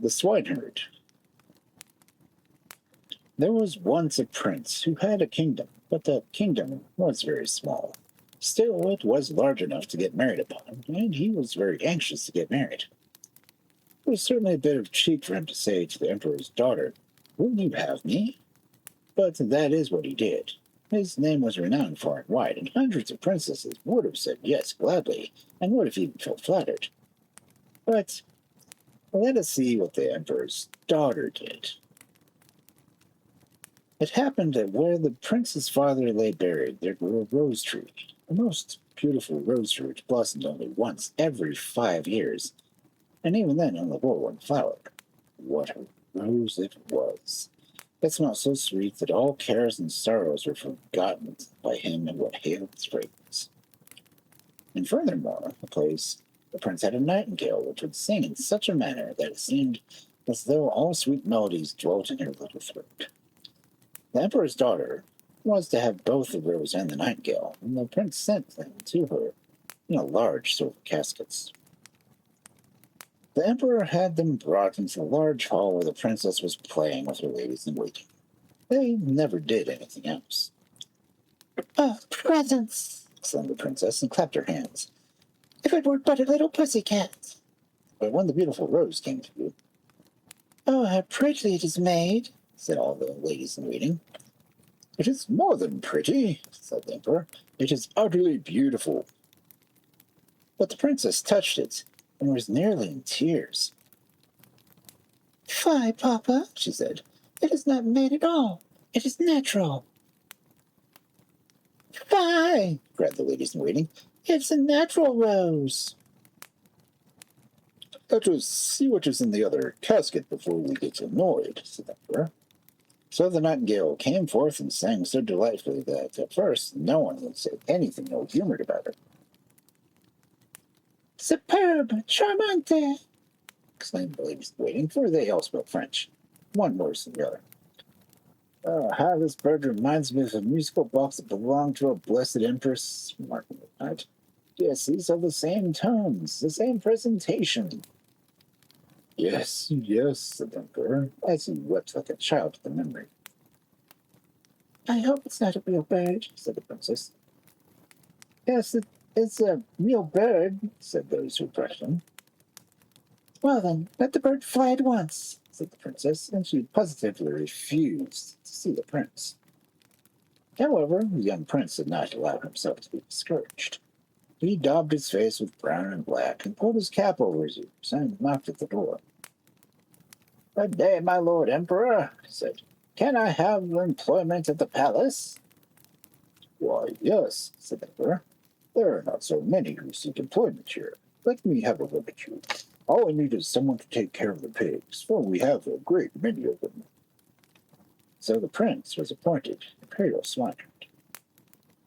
The Swineherd. There was once a prince who had a kingdom, but that kingdom was very small. Still, it was large enough to get married upon, and he was very anxious to get married. It was certainly a bit of cheek for him to say to the emperor's daughter, "Will you have me?" But that is what he did. His name was renowned far and wide, and hundreds of princesses would have said yes gladly, and would have even felt flattered. But let us see what the emperor's daughter did. It happened that where the prince's father lay buried, there grew a rose tree. A most beautiful rose tree which blossomed only once every 5 years, and even then only bore one flower. What a rose it was! It smelled so sweet that all cares and sorrows were forgotten by him in what hailed its fragrance. And furthermore, the prince had a nightingale which would sing in such a manner that it seemed as though all sweet melodies dwelt in her little throat. The emperor's daughter was to have both the rose and the nightingale, and the prince sent them to her in a large silver caskets. The emperor had them brought into the large hall where the princess was playing with her ladies-in-waiting. They never did anything else. "Oh, presents!" exclaimed the princess, and clapped her hands. "If it were but a little pussycat!" But when the beautiful rose came to view, "Oh, how prettily it is made!" said all the ladies-in-waiting. "It is more than pretty," said the emperor. "It is utterly beautiful." But the princess touched it, and was nearly in tears. "Fie, Papa," she said. "It is not made at all. It is natural." "Fie!" cried the ladies-in-waiting. "It's a natural rose." "Let us see what is in the other casket before we get annoyed," said the emperor. So the nightingale came forth and sang so delightfully that at first no one would say anything ill-humored about her. "Superb! Charmante!" exclaimed the ladies-in-waiting, for they all spoke French, one worse than the other. "How this bird reminds me of a musical box that belonged to a blessed empress," remarked the knight. "Yes, these are the same tones, the same presentation." "Yes, yes," said the emperor, as he wept like a child at the memory. "I hope it's not a real bird," said the princess. "Yes, it's a real bird," said those who approached him. "Well then, let the bird fly at once," said the princess, and she positively refused to see the prince. However, the young prince did not allow himself to be discouraged. He daubed his face with brown and black, and pulled his cap over his ears, and knocked at the door. "Good day, my lord emperor," he said. "Can I have employment at the palace?" "Why, yes," said the emperor. "There are not so many who seek employment here. Let me have a look at you. All I need is someone to take care of the pigs, for we have a great many of them." So the prince was appointed imperial swineherd.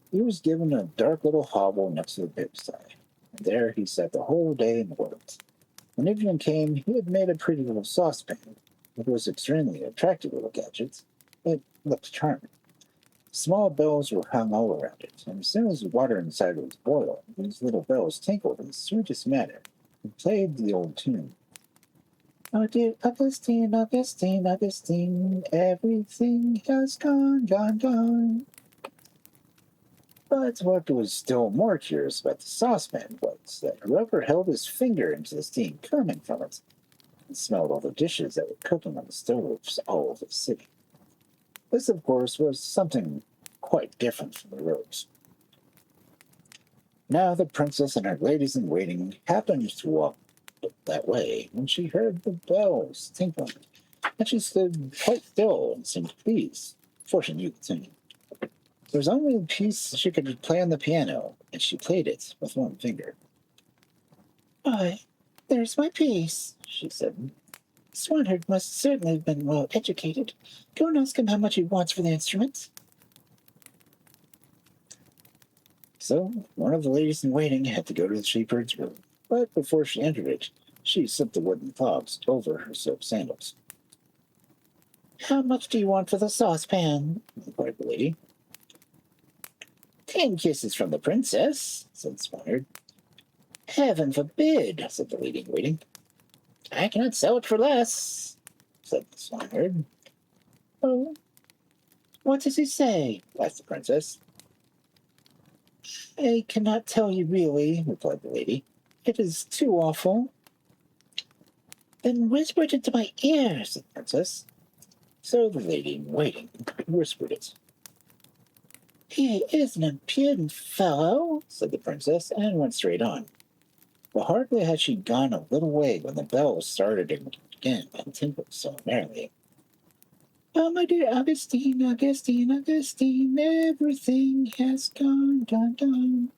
He was given a dark little hovel next to the pigsty, and there he sat the whole day and worked. When evening came, he had made a pretty little saucepan. It was extremely attractive little gadget. It looked charming. Small bells were hung all around it, and as soon as the water inside was boiled, these little bells tinkled in the sweetest manner and played the old tune. "Oh dear Augustine, Augustine, Augustine, everything has gone, gone, gone." But what was still more curious about the saucepan was that whoever held his finger into the steam coming from it and smelled all the dishes that were cooking on the stoves all over the city. This, of course, was something quite different from the rose. Now the princess and her ladies-in-waiting happened to walk that way when she heard the bells tinkling, and she stood quite still and seemed pleased, for she knew the tune. There was only a piece she could play on the piano, and she played it with one finger. "Why, there's my piece," she said. "Swineherd must certainly have been well educated. Go and ask him how much he wants for the instrument." So one of the ladies-in-waiting had to go to the shepherd's room, but before she entered it, she slipped the wooden clogs over her silk sandals. "How much do you want for the saucepan?" inquired the lady. 10 kisses from the princess," said Swineherd. "Heaven forbid," said the lady-in-waiting. I cannot sell it for less, said the swineherd. Oh, what does he say? Asked the princess. I cannot tell you really, Replied the lady. it is too awful. Then whisper it into my ear, said the princess. So the lady in waiting whispered it. He is an impudent fellow, Said the princess, and went straight on. But hardly had she gone a little way when the bell started again and tinkled so merrily. Oh, my dear Augustine, Augustine, Augustine, everything has gone, done, done.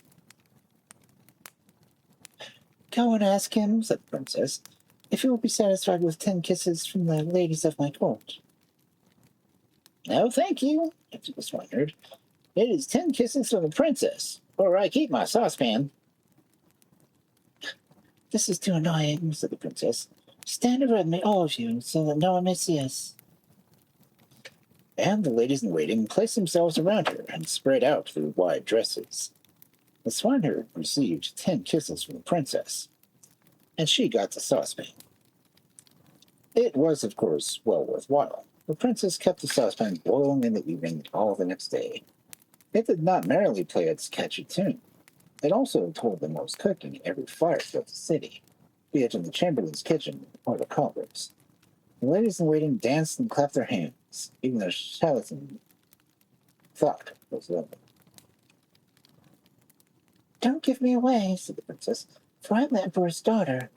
Go and ask him, said the princess, if he will be satisfied with 10 kisses from the ladies of my court. No, thank you, answered the swineherd. It is 10 kisses from the princess, or I keep my saucepan. This is too annoying, said the princess. Stand around me, all of you, so that no one may see us. And the ladies in waiting placed themselves around her and spread out their wide dresses. The swineherd received 10 kisses from the princess, and she got the saucepan. It was, of course, well worthwhile. The princess kept the saucepan boiling in the evening all the next day. It did not merely play its catchy tune. It also told them what was cooking in every fire throughout the city, be it in the chamberlain's kitchen or the cobblers. The ladies in waiting danced and clapped their hands, even their charlatan thought was lovely. Don't give me away, said the princess, for I'm the emperor's daughter.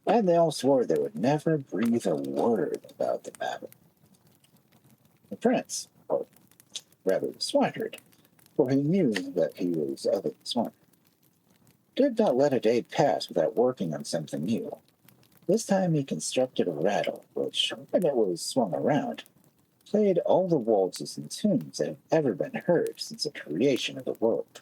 And they all swore they would never breathe a word about the matter. The prince, or rather the swineherd, for he knew that he was of the swine, did not let a day pass without working on something new. This time he constructed a rattle, which, when it was swung around, played all the waltzes and tunes that have ever been heard since the creation of the world.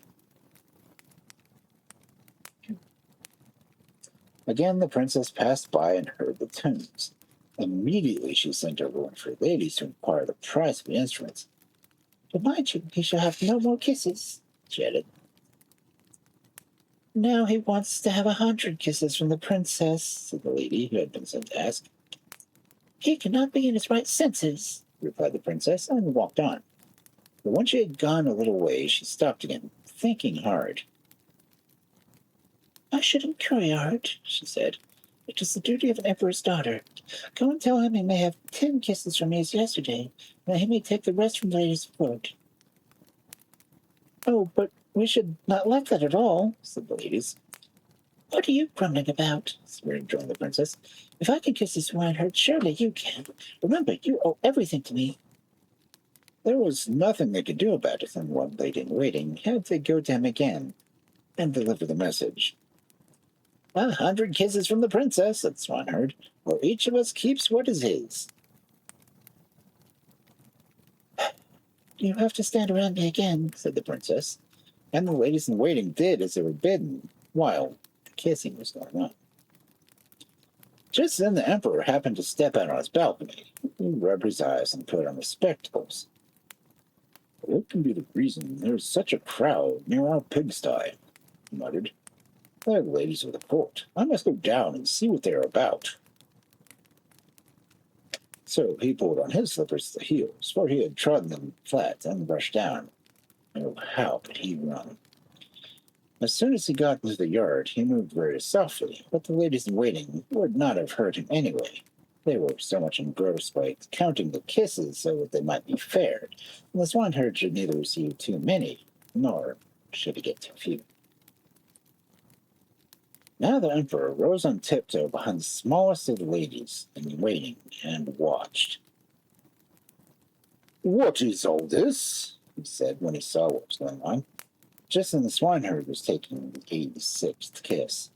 Again the princess passed by and heard the tunes. Immediately she sent over one of her ladies to inquire the price of the instruments. But mind you, he shall have no more kisses, she added. Now he wants to have 100 kisses from the princess, Said the lady who had been sent to ask. He cannot be in his right senses, Replied the princess, and walked on. But when she had gone a little way, she stopped again, thinking hard. I should in courtyard, she said. It is the duty of an emperor's daughter. Go and tell him he may have 10 kisses from me as yesterday, and that he may take the rest from the ladies of court. Oh, but we should not like that at all, said the ladies. What are you grumbling about? Rejoined the princess. If I can kiss this swineherd, surely you can. Remember, you owe everything to me. There was nothing they could do about it, and one lady in waiting had to go to him again and deliver the message. 100 kisses from the princess, said the swineherd, or each of us keeps what is his. You have to stand around me again, said the princess, and the ladies in waiting did as they were bidden, while the kissing was going on. Just then the emperor happened to step out on his balcony. He rubbed his eyes and put on his spectacles. What can be the reason there's such a crowd near our pigsty? He muttered. They're the ladies of the court. I must go down and see what they are about. So he pulled on his slippers to the heels, for he had trodden them flat and rushed down. Oh, how could he run? As soon as he got into the yard, he moved very softly, but the ladies in waiting would not have heard him anyway. They were so much engrossed by counting the kisses so that they might be fair, and the swineherd should neither receive too many, nor should he get too few. Now the emperor rose on tiptoe behind the smallest of the ladies in waiting and watched. What is all this? He said when he saw what was going on. Just then the swineherd was taking the 86th kiss.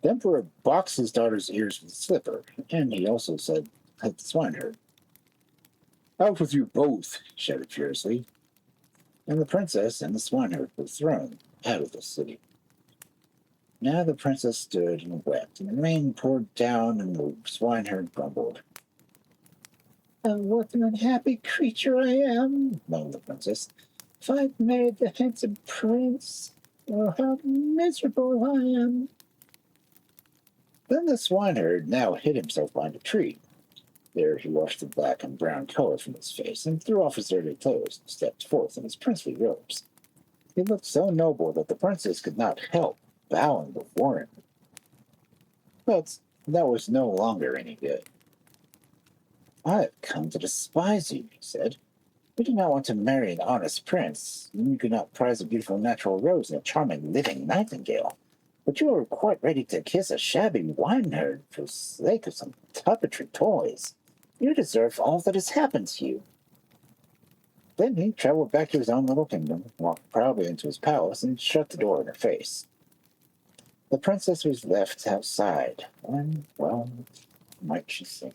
The emperor boxed his daughter's ears with a slipper, and he also said to the swineherd, Out with you both, he shouted furiously. And the princess and the swineherd were thrown out of the city. Now the princess stood and wept, and the rain poured down, and the swineherd grumbled. Oh, what an unhappy creature I am, moaned the princess. If I'd married the handsome prince, oh, how miserable I am. Then the swineherd now hid himself behind a tree. There he washed the black and brown color from his face and threw off his dirty clothes and stepped forth in his princely robes. He looked so noble that the princess could not help bowing before him. But that was no longer any good. I have come to despise you, he said. You do not want to marry an honest prince. You do not prize a beautiful natural rose and a charming living nightingale. But you are quite ready to kiss a shabby swineherd for the sake of some puppetry toys. You deserve all that has happened to you. Then he traveled back to his own little kingdom, walked proudly into his palace, and shut the door in her face. The princess was left outside, and, well, might she say?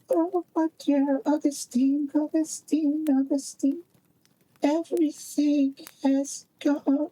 Oh, my dear Augustine, Augustine, Augustine. Everything has gone.